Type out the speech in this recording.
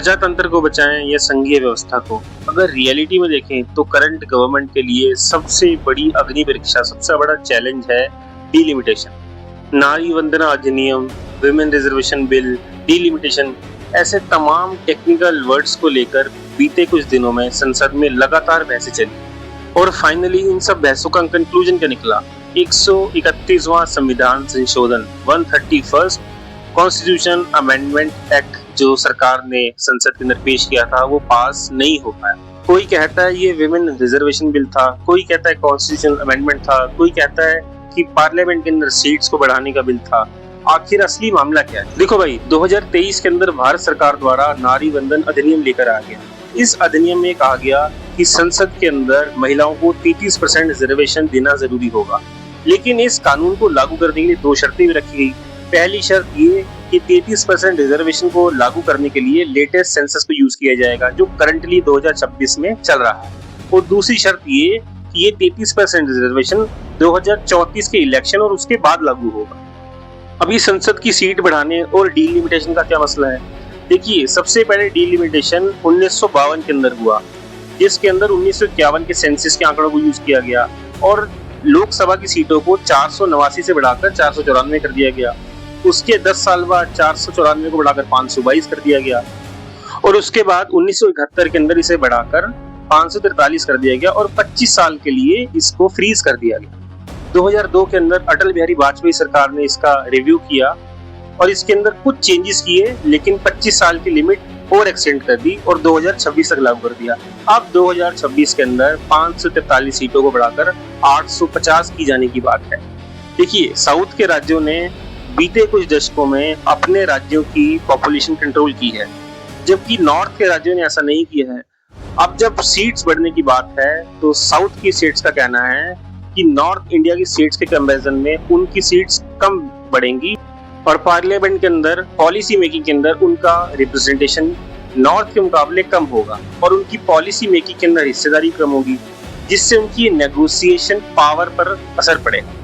प्रजातंत्र को बचाएं या संघीय व्यवस्था को। अगर रियलिटी में देखें तो करंट गवर्नमेंट के लिए सबसे बड़ी अग्नि परीक्षा, सबसे बड़ा चैलेंज है डिलिमिटेशन। नारी वंदना अधिनियम, विमेन रिजर्वेशन बिल, डिलिमिटेशन, ऐसे तमाम टेक्निकल वर्ड्स को लेकर बीते कुछ दिनों में संसद में लगातार बहसें चली और फाइनली इन सब बहसों का कंक्लूजन क्या निकला। 131वां संविधान संशोधन 131st कॉन्स्टिट्यूशन अमेंडमेंट एक्ट जो सरकार ने संसद के अंदर पेश किया था वो पास नहीं हो पाया। कोई कहता है ये विमेन रिजर्वेशन बिल था, कोई कहता है कॉन्स्टिट्यूशन अमेंडमेंट था, कोई कहता है कि पार्लियामेंट के अंदर सीट्स को बढ़ाने का बिल था। आखिर असली मामला क्या है? देखो भाई, 2023 के अंदर भारत सरकार द्वारा नारी वंदन अधिनियम लेकर आ गया। इस अधिनियम में कहा गया कि संसद के अंदर महिलाओं को 33% रिजर्वेशन देना जरूरी होगा, लेकिन इस कानून को लागू करने के लिए दो शर्तें भी रखी गई। पहली शर्त ये कि 33% रिजर्वेशन को लागू करने के लिए लेटेस्ट सेंसस को यूज किया जाएगा जो करंटली 2026 में चल रहा है, और दूसरी शर्त ये कि ये 33% रिजर्वेशन 2034 के इलेक्शन और उसके बाद लागू होगा। अभी संसद की सीट बढ़ाने और डिलिमिटेशन का क्या मसला है? देखिए, सबसे पहले डिलिमिटेशन 1952 के अंदर हुआ, जिसके अंदर 1951 के सेंसस के आंकड़ों को यूज किया गया और लोकसभा की सीटों को 489 से बढ़ाकर 494 कर दिया गया। उसके 10 साल बाद 494 को बढ़ाकर 522 कर दिया गया और उसके बाद 1971 के अंदर इसे बढ़ाकर 543 कर दिया गया और 25 साल के लिए इसको फ्रीज कर दिया गया। 2002 के अंदर अटल बिहारी वाजपेयी सरकार ने इसका रिव्यू किया और इसके अंदर कुछ चेंजेस किए, लेकिन 25 साल की लिमिट और एक्सटेंड कर दी और 2026 तक लागू कर दिया। अब 2026 के अंदर 543 सीटों को बढ़ाकर 850 की जाने की बात है। देखिए, साउथ के राज्यों ने बीते कुछ दशकों में अपने राज्यों की पॉपुलेशन कंट्रोल की है, जबकि नॉर्थ के राज्यों ने ऐसा नहीं किया है। अब जब सीट्स बढ़ने की बात है तो साउथ की स्टेट्स का कहना है कि नॉर्थ इंडिया की स्टेट्स के कंपैरिजन में उनकी सीट्स कम बढ़ेंगी और पार्लियामेंट के अंदर पॉलिसी मेकिंग के अंदर उनका रिप्रेजेंटेशन नॉर्थ के मुकाबले कम होगा और उनकी पॉलिसी मेकिंग के अंदर हिस्सेदारी कम होगी, जिससे उनकी नेगोशिएशन पावर पर असर पड़ेगा।